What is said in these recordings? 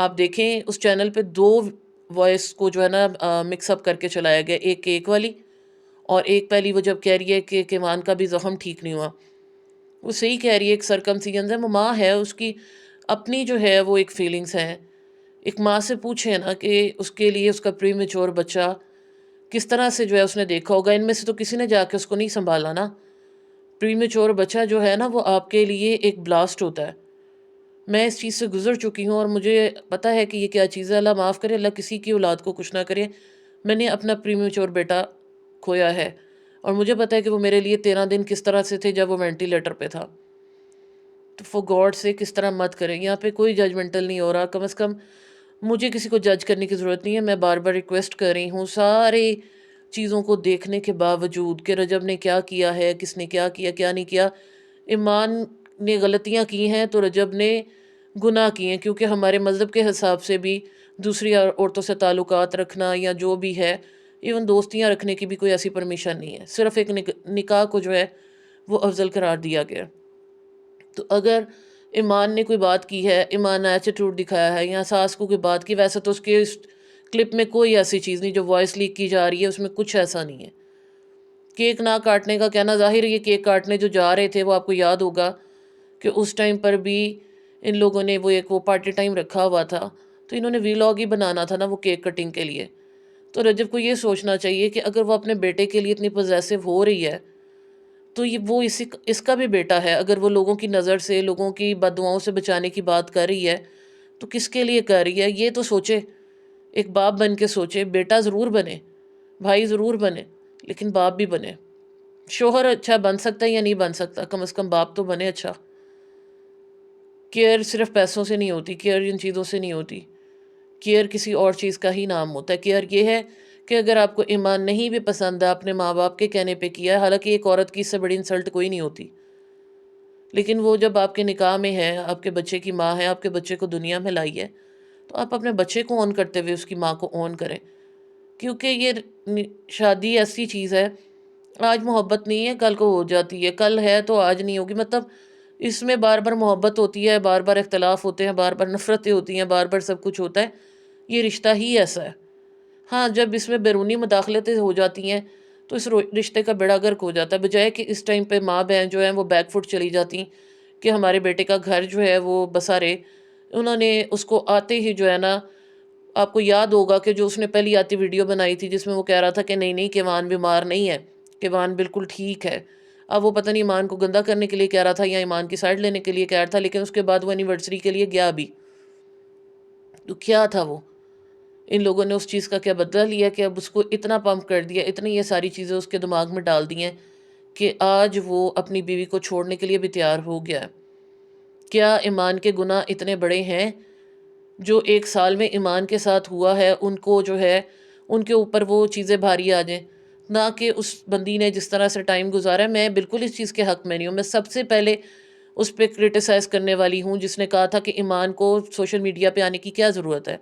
آپ دیکھیں اس چینل پہ 2 وائس کو جو ہے نا مکس اپ کر کے چلایا گیا، ایک کیک والی اور ایک پہلی وہ جب کہہ رہی ہے کہ ایمان کا بھی زخم ٹھیک نہیں ہوا. وہ صحیح کہہ رہی ہے، ایک سرکمسیجن ہے، وہ ماں ہے، اس کی اپنی جو ہے وہ ایک فیلنگز ہیں. ایک ماں سے پوچھیں نا کہ اس کے لیے اس کا پری میچور بچہ کس طرح سے جو ہے اس نے دیکھا ہوگا. ان میں سے تو کسی نے جا کے اس کو نہیں سنبھالا نا. پری میچور بچہ جو ہے نا وہ آپ کے لیے ایک بلاسٹ ہوتا ہے. میں اس چیز سے گزر چکی ہوں اور مجھے پتہ ہے کہ یہ کیا چیز ہے. اللہ معاف کرے، اللہ کسی کی اولاد کو کچھ نہ کرے. میں نے اپنا پری میچور بیٹا کھویا ہے اور مجھے پتہ ہے کہ وہ میرے لیے 13 دن کس طرح سے تھے جب وہ وینٹیلیٹر پہ تھا. تو فور گاڈ سے کس طرح مت کریں. یہاں پہ کوئی ججمنٹل نہیں ہو رہا. کم از کم مجھے کسی کو جج کرنے کی ضرورت نہیں ہے. میں بار بار ریکویسٹ کر رہی ہوں سارے چیزوں کو دیکھنے کے باوجود کہ رجب نے کیا کیا ہے، کس نے کیا کیا، کیا نہیں کیا. ایمان نے غلطیاں کی ہیں تو رجب نے گناہ کیے ہیں، کیونکہ ہمارے مذہب کے حساب سے بھی دوسری عورتوں سے تعلقات رکھنا یا جو بھی ہے، ایون دوستیاں رکھنے کی بھی کوئی ایسی پرمیشن نہیں ہے. صرف ایک نکاح کو جو ہے وہ افضل قرار دیا گیا. تو اگر ایمان نے کوئی بات کی ہے، ایمان نے ایٹیٹیوڈ دکھایا ہے یا ساس کو کوئی بات کی، ویسے تو اس کے اس کلپ میں کوئی ایسی چیز نہیں جو وائس لیک کی جا رہی ہے، اس میں کچھ ایسا نہیں ہے. کیک نہ کاٹنے کا کہنا، ظاہر یہ کیک کاٹنے جو جا رہے تھے وہ آپ کو یاد ہوگا کہ اس ٹائم پر بھی ان لوگوں نے وہ پارٹی ٹائم رکھا ہوا تھا، تو انہوں نے ویلاگ ہی بنانا تھا نا وہ کیک کٹنگ کے لیے. تو رجب کو یہ سوچنا چاہیے کہ اگر وہ اپنے بیٹے کے لیے اتنی پوزیسو ہو رہی ہے تو وہ اس کا بھی بیٹا ہے. اگر وہ لوگوں کی نظر سے، لوگوں کی بد دعاؤں سے بچانے کی بات کر رہی ہے تو کس کے لیے کر رہی ہے یہ تو سوچے. ایک باپ بن کے سوچے. بیٹا ضرور بنے، بھائی ضرور بنے، لیکن باپ بھی بنے. شوہر اچھا بن سکتا ہے یا نہیں بن سکتا، کم از کم باپ تو بنے اچھا. کیئر صرف پیسوں سے نہیں ہوتی، کیئر ان چیزوں سے نہیں ہوتی. کیئر کسی اور چیز کا ہی نام ہوتا ہے. کیئر یہ ہے کہ اگر آپ کو ایمان نہیں بھی پسند ہے، اپنے ماں باپ کے کہنے پہ کیا ہے، حالانکہ ایک عورت کی اس سے بڑی انسلٹ کوئی نہیں ہوتی، لیکن وہ جب آپ کے نکاح میں ہے، آپ کے بچے کی ماں ہے، آپ کے بچے کو دنیا میں لائی ہے، تو آپ اپنے بچے کو اون کرتے ہوئے اس کی ماں کو اون کریں. کیونکہ یہ شادی ایسی چیز ہے، آج محبت نہیں ہے کل کو ہو جاتی ہے، کل ہے تو آج نہیں ہوگی. مطلب اس میں بار بار محبت ہوتی ہے، بار بار اختلاف ہوتے ہیں، بار بار نفرتیں ہوتی ہیں، بار بار سب کچھ ہوتا ہے. یہ رشتہ ہی ایسا ہے. ہاں جب اس میں بیرونی مداخلتیں ہو جاتی ہیں تو اس رشتے کا بیڑا غرق ہو جاتا ہے. بجائے کہ اس ٹائم پہ ماں بہن جو ہیں وہ بیک فٹ چلی جاتی کہ ہمارے بیٹے کا گھر جو ہے وہ بسا رہے، انہوں نے اس کو آتے ہی جو ہے نا، آپ کو یاد ہوگا کہ جو اس نے پہلی آتی ویڈیو بنائی تھی جس میں وہ کہہ رہا تھا کہ نہیں نہیں کیوان بیمار نہیں ہے، کیوان بالکل ٹھیک ہے. اب وہ پتہ نہیں ایمان کو گندا کرنے کے لیے کہہ رہا تھا یا ایمان کی سائڈ لینے کے لیے کہہ رہا تھا، لیکن اس کے بعد وہ اینیورسری کے لیے گیا بھی. تو کیا تھا وہ؟ ان لوگوں نے اس چیز کا کیا بدلہ لیا کہ اب اس کو اتنا پمپ کر دیا، اتنی یہ ساری چیزیں اس کے دماغ میں ڈال دی ہیں کہ آج وہ اپنی بیوی کو چھوڑنے کے لیے بھی تیار ہو گیا. کیا ایمان کے گناہ اتنے بڑے ہیں جو 1 سال میں ایمان کے ساتھ ہوا ہے ان کو جو ہے ان کے اوپر وہ چیزیں بھاری آ جائیں؟ نہ کہ اس بندی نے جس طرح سے ٹائم گزارا ہے. میں بالکل اس چیز کے حق میں نہیں ہوں. میں سب سے پہلے اس پہ کرٹیسائز کرنے والی ہوں جس نے کہا تھا کہ ایمان کو سوشل میڈیا پہ آنے کی کیا ضرورت ہے.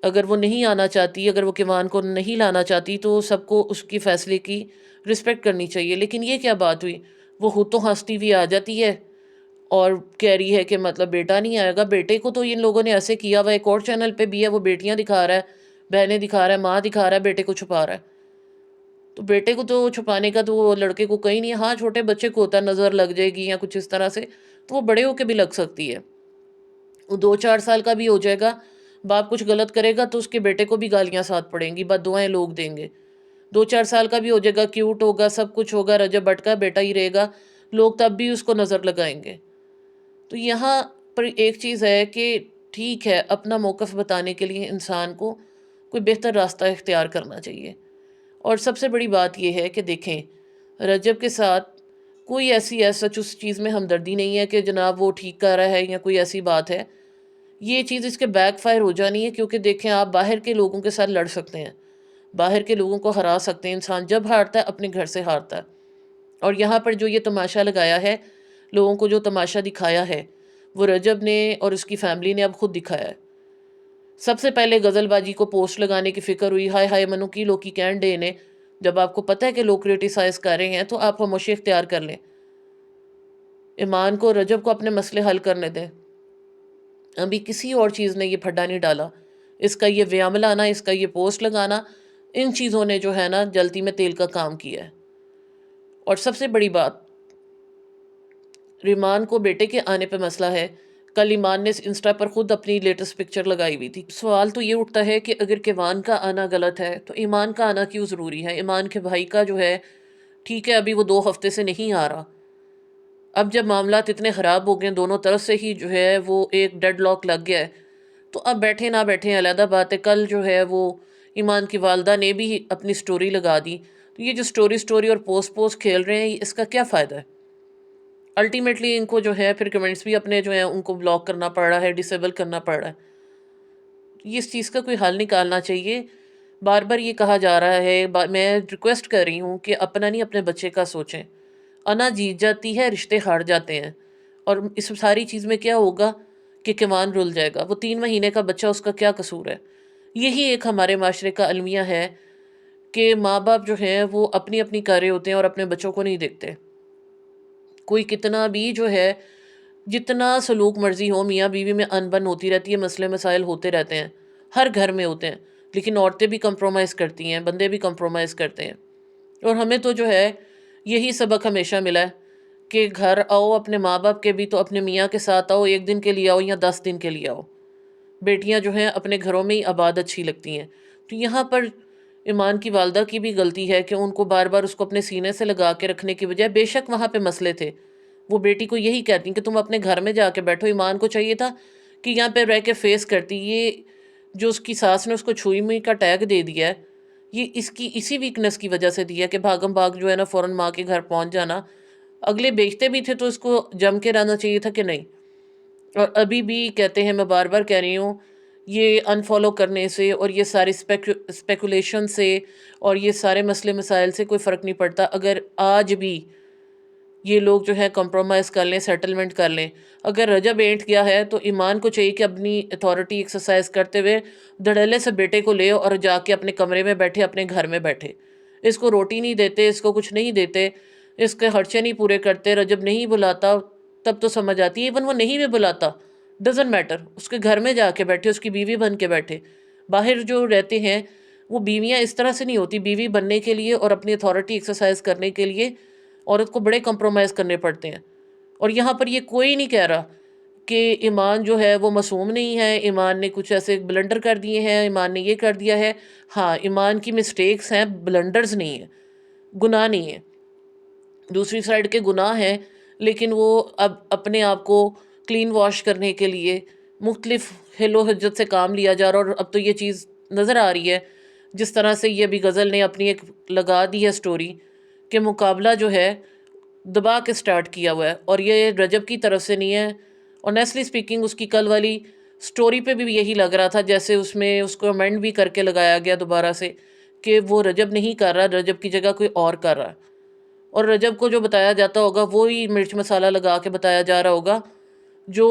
اگر وہ نہیں آنا چاہتی، اگر وہ کیوان کو نہیں لانا چاہتی تو سب کو اس کی فیصلے کی رسپیکٹ کرنی چاہیے. لیکن یہ کیا بات ہوئی؟ وہ خود تو ہنستی ہوئی آ جاتی ہے اور کہہ رہی ہے کہ مطلب بیٹا نہیں آئے گا. بیٹے کو تو ان لوگوں نے ایسے کیا ہوا، ایک اور چینل پہ بھی ہے وہ بیٹیاں دکھا رہا ہے، بہنیں دکھا رہا ہے، ماں دکھا رہا ہے، بیٹے کو چھپا رہا ہے. تو بیٹے کو تو چھپانے کا تو وہ لڑکے کو کہیں نہیں ہے. ہاں چھوٹے بچے کو ہوتا ہے نظر لگ جائے گی یا کچھ اس طرح سے، تو وہ بڑے ہو کے بھی لگ سکتی ہے. وہ 2-4 سال کا بھی ہو جائے گا، باپ کچھ غلط کرے گا تو اس کے بیٹے کو بھی گالیاں ساتھ پڑیں گی، بد دعائیں لوگ دیں گے. 2-4 سال کا بھی ہو جائے گا، کیوٹ ہوگا، سب کچھ ہوگا، رجب بٹکا بیٹا ہی رہے گا، لوگ تب بھی اس کو نظر لگائیں گے. تو یہاں پر ایک چیز ہے کہ ٹھیک ہے، اپنا موقف بتانے کے لیے انسان کو کوئی بہتر راستہ اختیار کرنا چاہیے. اور سب سے بڑی بات یہ ہے کہ دیکھیں رجب کے ساتھ کوئی ایسی سچ اس چیز میں ہمدردی نہیں ہے کہ جناب وہ ٹھیک کر رہا ہے یا کوئی ایسی بات ہے. یہ چیز اس کے بیک فائر ہو جانی ہے، کیونکہ دیکھیں آپ باہر کے لوگوں کے ساتھ لڑ سکتے ہیں، باہر کے لوگوں کو ہرا سکتے ہیں. انسان جب ہارتا ہے اپنے گھر سے ہارتا ہے. اور یہاں پر جو یہ تماشا لگایا ہے، لوگوں کو جو تماشا دکھایا ہے، وہ رجب نے اور اس کی فیملی نے اب خود دکھایا ہے. سب سے پہلے غزل بازی کو پوسٹ لگانے کی فکر ہوئی، ہائے ہائے منو کی لوکی کہن ڈے نے. جب آپ کو پتہ ہے کہ لوگ کریٹیسائز کر رہے ہیں تو آپ خاموشی اختیار کر لیں. ایمان کو، رجب کو اپنے مسئلے حل کرنے دیں. ابھی کسی اور چیز نے یہ پھڈا نہیں ڈالا. اس کا یہ ویام لانا، اس کا یہ پوسٹ لگانا، ان چیزوں نے جو ہے نا جلتی میں تیل کا کام کیا ہے. اور سب سے بڑی بات، ریمان کو بیٹے کے آنے پہ مسئلہ ہے. کل ایمان نے انسٹا پر خود اپنی لیٹسٹ پکچر لگائی ہوئی تھی. سوال تو یہ اٹھتا ہے کہ اگر کیوان کا آنا غلط ہے تو ایمان کا آنا کیوں ضروری ہے؟ ایمان کے بھائی کا جو ہے ٹھیک ہے، ابھی وہ 2 ہفتے سے نہیں آ رہا. اب جب معاملات اتنے خراب ہو گئے، دونوں طرف سے ہی جو ہے وہ ایک ڈیڈ لاک لگ گیا ہے، تو اب بیٹھے نہ بیٹھے علیحدہ بات ہے. کل جو ہے وہ ایمان کی والدہ نے بھی اپنی سٹوری لگا دی. تو یہ جو سٹوری اور پوسٹ کھیل رہے ہیں، اس کا کیا فائدہ ہے؟ الٹیمیٹلی ان کو جو ہے پھر کمنٹس بھی اپنے جو ہیں ان کو بلاک کرنا پڑ رہا ہے، ڈسیبل کرنا پڑ رہا ہے. اس چیز کا کوئی حل نکالنا چاہیے. بار بار یہ کہا جا رہا ہے، میں ریکویسٹ کر رہی ہوں کہ اپنا نہیں اپنے بچے کا سوچیں. انا جیت جاتی ہے، رشتے ہار جاتے ہیں. اور اس ساری چیز میں کیا ہوگا کہ کیوان رل جائے گا. وہ 3 مہینے کا بچہ، اس کا کیا قصور ہے؟ یہی ایک ہمارے معاشرے کا المیہ ہے کہ ماں باپ جو ہیں وہ اپنی اپنی کر رہے ہوتے ہیں اور اپنے بچوں کو نہیں دیکھتے. کوئی کتنا بھی جو ہے، جتنا سلوک مرضی ہو، میاں بیوی میں انبن ہوتی رہتی ہے، مسئلے مسائل ہوتے رہتے ہیں، ہر گھر میں ہوتے ہیں. لیکن عورتیں بھی کمپرومائز کرتی ہیں، بندے بھی کمپرومائز کرتے ہیں. اور ہمیں تو جو ہے یہی سبق ہمیشہ ملا ہے کہ گھر آؤ اپنے ماں باپ کے بھی تو اپنے میاں کے ساتھ آؤ، 1 دن کے لیے آؤ یا 10 دن کے لیے آؤ. بیٹیاں جو ہیں اپنے گھروں میں ہی آباد اچھی لگتی ہیں. تو یہاں پر ایمان کی والدہ کی بھی غلطی ہے کہ ان کو بار بار اس کو اپنے سینے سے لگا کے رکھنے کی بجائے، بے شک وہاں پہ مسئلے تھے، وہ بیٹی کو یہی کہتی ہیں کہ تم اپنے گھر میں جا کے بیٹھو. ایمان کو چاہیے تھا کہ یہاں پہ رہ کے فیس کرتی. یہ جو اس کی ساس نے اس کو چھوئی موئی کا ٹیگ دے دیا ہے، یہ اسی ویکنس کی وجہ سے دیا کہ بھاگم بھاگ جو ہے نا فوراً ماں کے گھر پہنچ جانا. اگلے بیچتے بھی تھے تو اس کو جم کے رہنا چاہیے تھا کہ نہیں. اور ابھی بھی کہتے ہیں، میں بار بار کہہ رہی ہوں، یہ انفالو کرنے سے اور یہ ساری اسپیکولیشن سے اور یہ سارے مسئلے مسائل سے کوئی فرق نہیں پڑتا. اگر آج بھی یہ لوگ جو ہے کمپرومائز کر لیں، سیٹلمنٹ کر لیں. اگر رجب اینٹ گیا ہے تو ایمان کو چاہیے کہ اپنی اتھارٹی ایکسرسائز کرتے ہوئے دھڑلے سے بیٹے کو لے اور جا کے اپنے کمرے میں بیٹھے، اپنے گھر میں بیٹھے. اس کو روٹی نہیں دیتے، اس کو کچھ نہیں دیتے، اس کے خرچے نہیں پورے کرتے، رجب نہیں بلاتا، تب تو سمجھ آتی ہے. ایون وہ نہیں بھی بلاتا، ڈزنٹ میٹر، اس کے گھر میں جا کے بیٹھے، اس کی بیوی بن کے بیٹھے. باہر جو رہتے ہیں وہ بیویاں اس طرح سے نہیں ہوتی. بیوی بننے کے لیے اور اپنی اتھارٹی ایکسرسائز کرنے کے لیے عورت کو بڑے کمپرومائز کرنے پڑتے ہیں. اور یہاں پر یہ کوئی نہیں کہہ رہا کہ ایمان جو ہے وہ معصوم نہیں ہے، ایمان نے کچھ ایسے بلنڈر کر دیے ہیں، ایمان نے یہ کر دیا ہے. ہاں، ایمان کی مسٹیکس ہیں، بلنڈرز نہیں ہیں، گناہ نہیں ہیں. دوسری سائڈ کے گناہ ہیں، لیکن وہ اب اپنے آپ کو کلین واش کرنے کے لیے مختلف حل و حجت سے کام لیا جا رہا. اور اب تو یہ چیز نظر آ رہی ہے، جس طرح سے یہ بھی غزل نے اپنی ایک لگا دی ہے سٹوری کہ مقابلہ جو ہے دبا کے سٹارٹ کیا ہوا ہے. اور یہ رجب کی طرف سے نہیں ہے. آنیسٹلی سپیکنگ اس کی کل والی سٹوری پہ بھی یہی لگ رہا تھا، جیسے اس میں اس کو امینڈ بھی کر کے لگایا گیا دوبارہ سے کہ وہ رجب نہیں کر رہا، رجب کی جگہ کوئی اور کر رہا. اور رجب کو جو بتایا جاتا ہوگا وہی مرچ مسالہ لگا کے بتایا جا رہا ہوگا، جو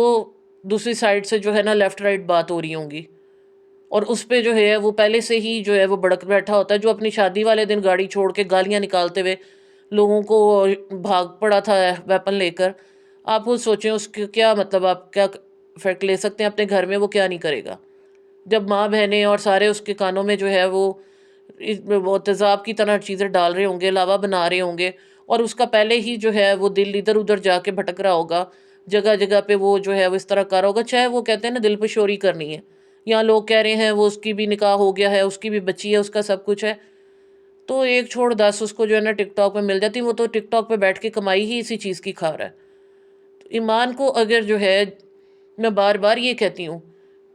دوسری سائڈ سے جو ہے نا لیفٹ رائٹ بات ہو رہی ہوں گی. اور اس پہ جو ہے وہ پہلے سے ہی جو ہے وہ بڑک بیٹھا ہوتا ہے، جو اپنی شادی والے دن گاڑی چھوڑ کے گالیاں نکالتے ہوئے لوگوں کو بھاگ پڑا تھا ویپن لے کر. آپ خود سوچیں اس کے کیا مطلب، آپ کیا افیکٹ لے سکتے ہیں اپنے گھر میں، وہ کیا نہیں کرے گا. جب ماں بہنیں اور سارے اس کے کانوں میں جو ہے وہ تیزاب کی طرح چیزیں ڈال رہے ہوں گے، لاوا بنا رہے ہوں گے، اور اس کا پہلے ہی جو ہے وہ دل ادھر ادھر جا کے بھٹک رہا ہوگا، جگہ جگہ پہ وہ جو ہے وہ اس طرح کر رہا ہوگا. چاہے وہ کہتے ہیں نا دل پہ شوری کرنی ہے، یہاں لوگ کہہ رہے ہیں وہ اس کی بھی نکاح ہو گیا ہے، اس کی بھی بچی ہے، اس کا سب کچھ ہے، تو 1 چھوڑ 10 اس کو جو ہے نا ٹک ٹاک پہ مل جاتی. وہ تو ٹک ٹاک پہ بیٹھ کے کمائی ہی اسی چیز کی کھا رہا ہے. ایمان کو اگر جو ہے، میں بار بار یہ کہتی ہوں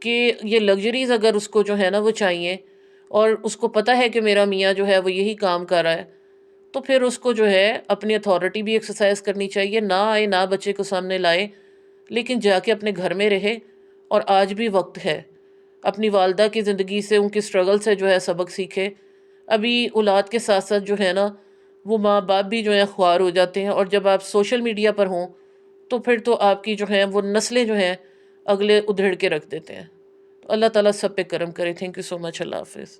کہ یہ لگژریز اگر اس کو جو ہے نا وہ چاہیے، اور اس کو پتہ ہے کہ میرا میاں جو ہے وہ یہی کام کر رہا ہے، تو پھر اس کو جو ہے اپنی اتھارٹی بھی ایکسرسائز کرنی چاہیے. نہ آئے، نہ بچے کو سامنے لائے، لیکن جا کے اپنے گھر میں رہے. اور آج بھی وقت ہے، اپنی والدہ کی زندگی سے، ان کی سٹرگل سے جو ہے سبق سیکھے. ابھی اولاد کے ساتھ ساتھ جو ہے نا وہ ماں باپ بھی جو ہے خوار ہو جاتے ہیں. اور جب آپ سوشل میڈیا پر ہوں تو پھر تو آپ کی جو ہیں وہ نسلیں جو ہیں اگلے ادھیڑ کے رکھ دیتے ہیں. تو اللہ تعالیٰ سب پہ کرم کرے. تھینک یو سو مچ. اللہ حافظ.